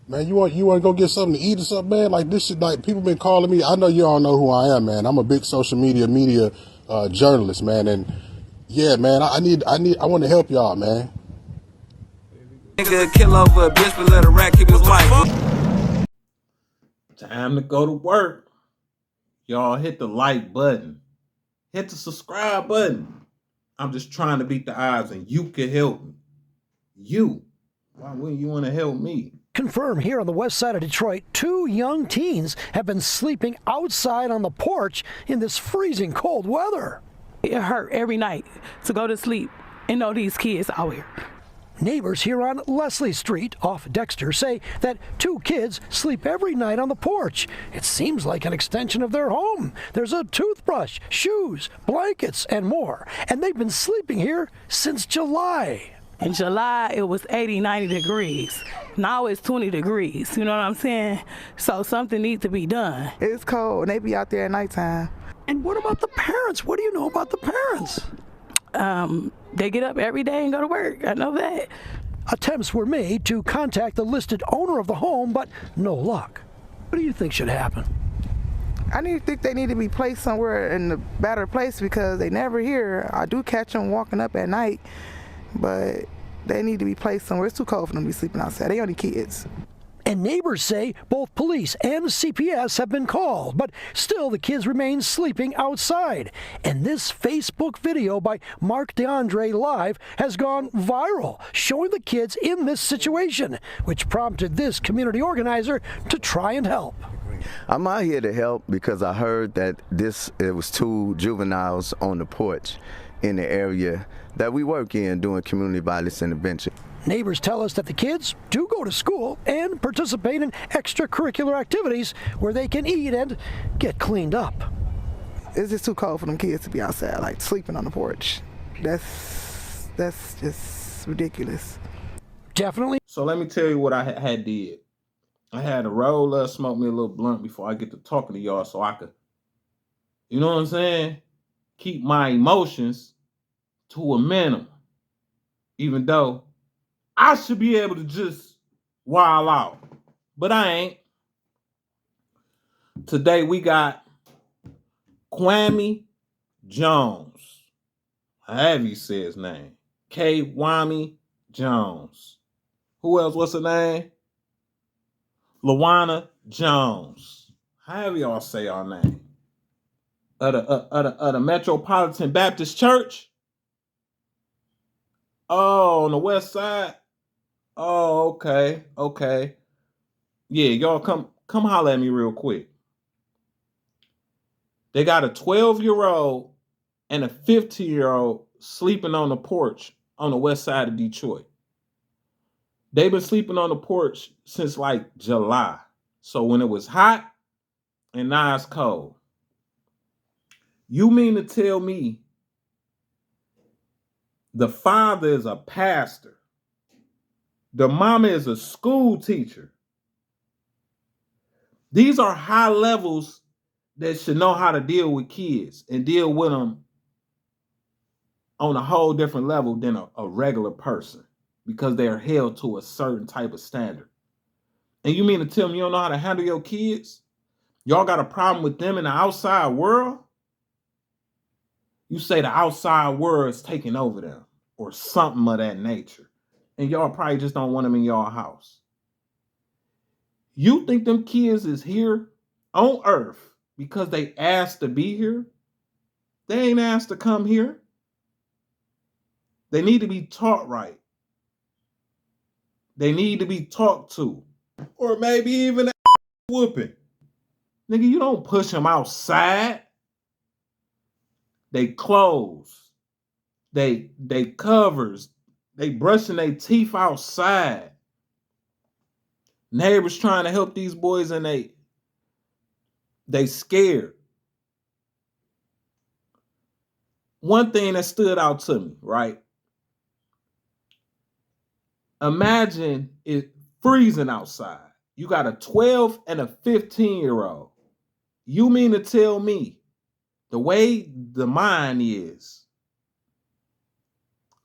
Man, you want to go get something to eat or something, man? Like this shit, like people been calling me. I know you all know who I am, man. I'm a big social media journalist, man. And yeah, man, I want to help y'all, man. Nigga kill over a bitch, but let a rat keep his life. Time to go to work. Y'all hit the like button. Hit the subscribe button. I'm just trying to beat the odds, and you can help me. You. Why wouldn't you want to help me? Confirm here on the west side of Detroit, 2 young teens have been sleeping outside on the porch in this freezing cold weather. It hurt every night to go to sleep and know these kids out here. Neighbors here on Leslie Street off Dexter say that 2 kids sleep every night on the porch. It seems like an extension of their home. There's a toothbrush, shoes, blankets, and more. And they've been sleeping here since July. In July, it was 80, 90 degrees. Now it's 20 degrees. You know what I'm saying? So something needs to be done. It's cold, and they be out there at nighttime. And what about the parents? What do you know about the parents? They get up every day and go to work. I know that. Attempts were made to contact the listed owner of the home, but no luck. What do you think should happen? think they need to be placed somewhere in a better place because they never here. I do catch them walking up at night, but they need to be placed somewhere. It's too cold for them to be sleeping outside. They only kids. And neighbors say both police and CPS have been called, but still the kids remain sleeping outside. And this Facebook video by Mark DeAndre Live has gone viral, showing the kids in this situation, which prompted this community organizer to try and help. I'm out here to help because I heard that it was 2 juveniles on the porch in the area that we work in doing community violence intervention. Neighbors tell us that the kids do go to school and participate in extracurricular activities where they can eat and get cleaned up. It's just too cold for them kids to be outside, like sleeping on the porch. That's just ridiculous. Definitely. So let me tell you what I had did. I had to roll up, smoke me a little blunt before I get to talking to y'all so I could, you know what I'm saying, keep my emotions to a minimum. Even though I should be able to just wild out, but I ain't. Today we got Kwami Jones. However you say his name. Kwami Jones. Who else? What's her name? Lawana Jones. However y'all say our name. Of the Metropolitan Baptist Church. Oh, on the west side. Oh, okay. Yeah, y'all come holler at me real quick. They got a 12-year-old and a 15-year-old sleeping on the porch on the west side of Detroit. They've been sleeping on the porch since like July. So when it was hot and now it's cold. You mean to tell me the father is a pastor? The mama is a school teacher. These are high levels that should know how to deal with kids and deal with them on a whole different level than a regular person because they are held to a certain type of standard. And you mean to tell me you don't know how to handle your kids? Y'all got a problem with them in the outside world? You say the outside world is taking over them or something of that nature. And y'all probably just don't want them in y'all house. You think them kids is here on earth because they asked to be here? They ain't asked to come here. They need to be taught right. They need to be talked to. Or maybe even a whooping. Nigga, you don't push them outside. They clothes. They covers. They brushing their teeth outside. Neighbors trying to help these boys and they scared. One thing that stood out to me, right? Imagine it freezing outside. You got a 12 and a 15-year-old. You mean to tell me the way the mind is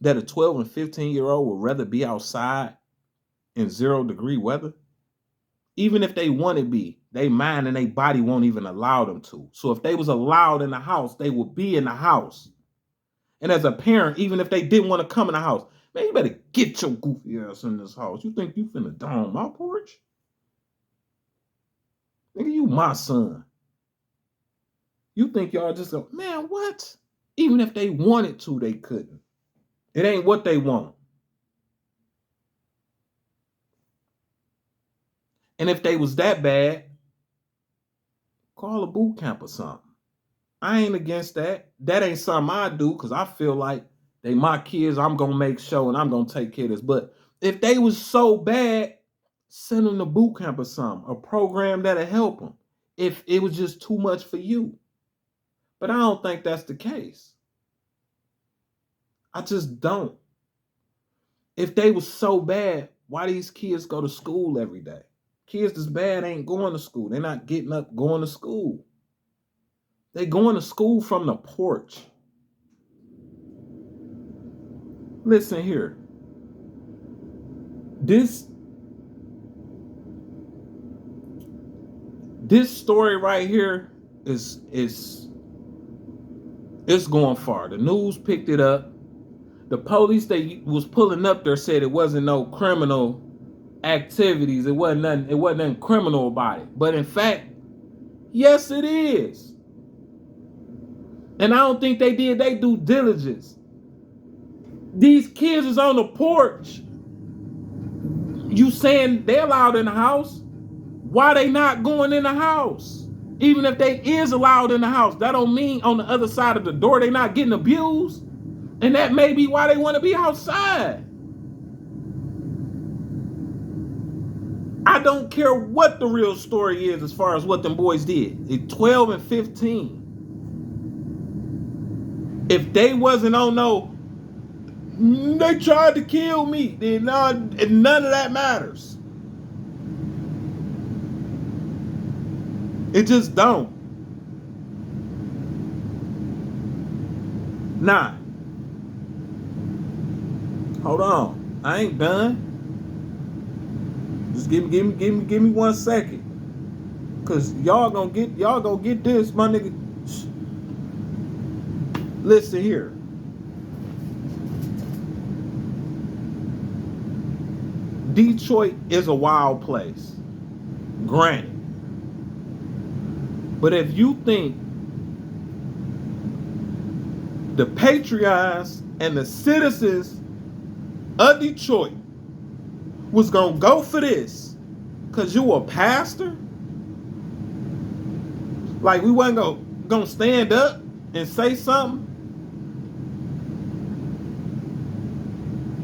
that a 12 and 15-year-old would rather be outside in 0-degree weather? Even if they want to be, they mind and they body won't even allow them to. So if they was allowed in the house, they would be in the house. And as a parent, even if they didn't want to come in the house, man, you better get your goofy ass in this house. You think you finna die on my porch? Nigga, you my son. You think y'all just go, man, what? Even if they wanted to, they couldn't. It ain't what they want. And if they was that bad, call a boot camp or something. I ain't against that. That ain't something I do because I feel like they my kids. I'm going to make sure and I'm going to take care of this. But if they was so bad, send them to boot camp or something, a program that'll help them if it was just too much for you. But I don't think that's the case. I just don't. If they was so bad, why these kids go to school every day? Kids that's bad ain't going to school. They're not getting up going to school. They going to school from the porch. Listen here. This story right here is it's going far. The news picked it up. The police they was pulling up there said it wasn't no criminal activities. It wasn't nothing criminal about it. But in fact, yes, it is. And I don't think they did their due diligence. These kids is on the porch. You saying they're allowed in the house? Why they not going in the house? Even if they is allowed in the house, that don't mean on the other side of the door they not getting abused. And that may be why they want to be outside. I don't care what the real story is as far as what them boys did. At 12 and 15. If they wasn't on no, they tried to kill me, then none of that matters. It just don't. Nah. Hold on. I ain't done. Just give me 1 second. Cause y'all gonna get this, my nigga. Listen here. Detroit is a wild place. Granted. But if you think the patrons and the citizens of Detroit was gonna go for this because you a pastor, like we wasn't gonna stand up and say something,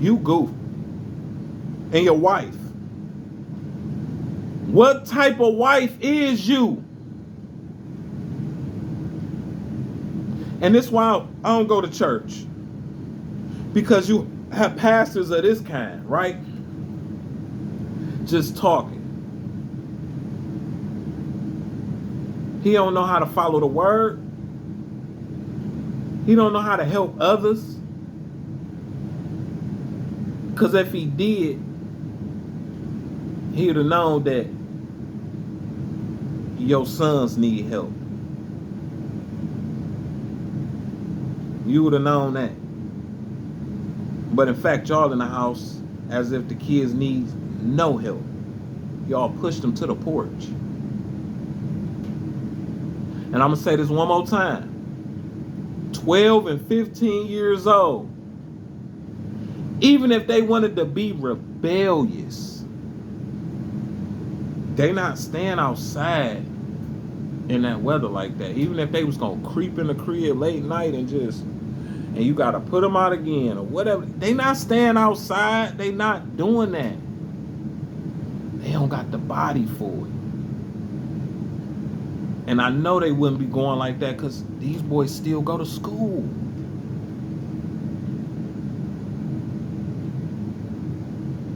you goofy. And your wife. What type of wife is you? And this is why I don't go to church. Because you have pastors of this kind, right? Just talking. He don't know how to follow the word. He don't know how to help others. Because if he did, he would have known that your sons need help. You would have known that. But in fact, y'all in the house as if the kids need no help. Y'all pushed them to the porch. And I'm going to say this one more time. 12 and 15 years old. Even if they wanted to be rebellious, they not staying outside in that weather like that. Even if they was going to creep in the crib late night and you got to put them out again or whatever. They not staying outside. They not doing that. They don't got the body for it. And I know they wouldn't be going like that because these boys still go to school.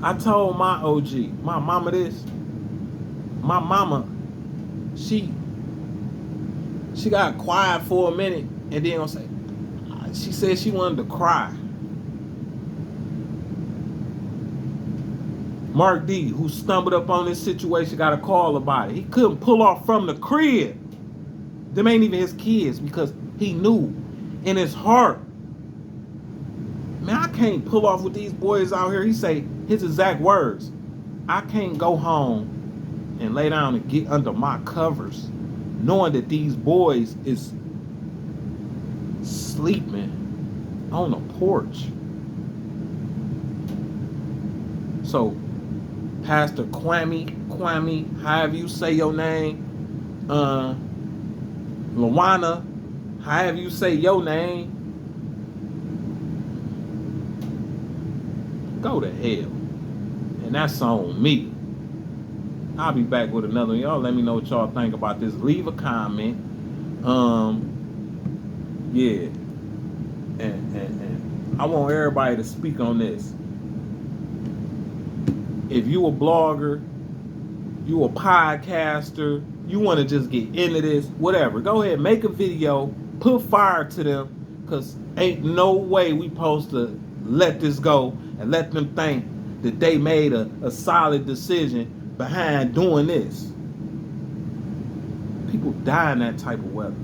I told my OG, my mama this. My mama, she got quiet for a minute and then gonna say, she said she wanted to cry. Mark D, who stumbled up on this situation, got a call about it. He couldn't pull off from the crib. Them ain't even his kids because he knew in his heart, man, I can't pull off with these boys out here. He say his exact words, I can't go home and lay down and get under my covers knowing that these boys is sleeping on a porch. So Pastor Kwami, however you say your name, Lawana, however you say your name, go to hell. And that's on me. I'll be back with another one. Y'all let me know what y'all think about this. Leave a comment. Yeah. And I want everybody to speak on this. If you a blogger, you a podcaster, you want to just get into this, whatever, go ahead, make a video, put fire to them, because ain't no way we supposed to let this go and let them think that they made a solid decision behind doing this. People die in that type of weather.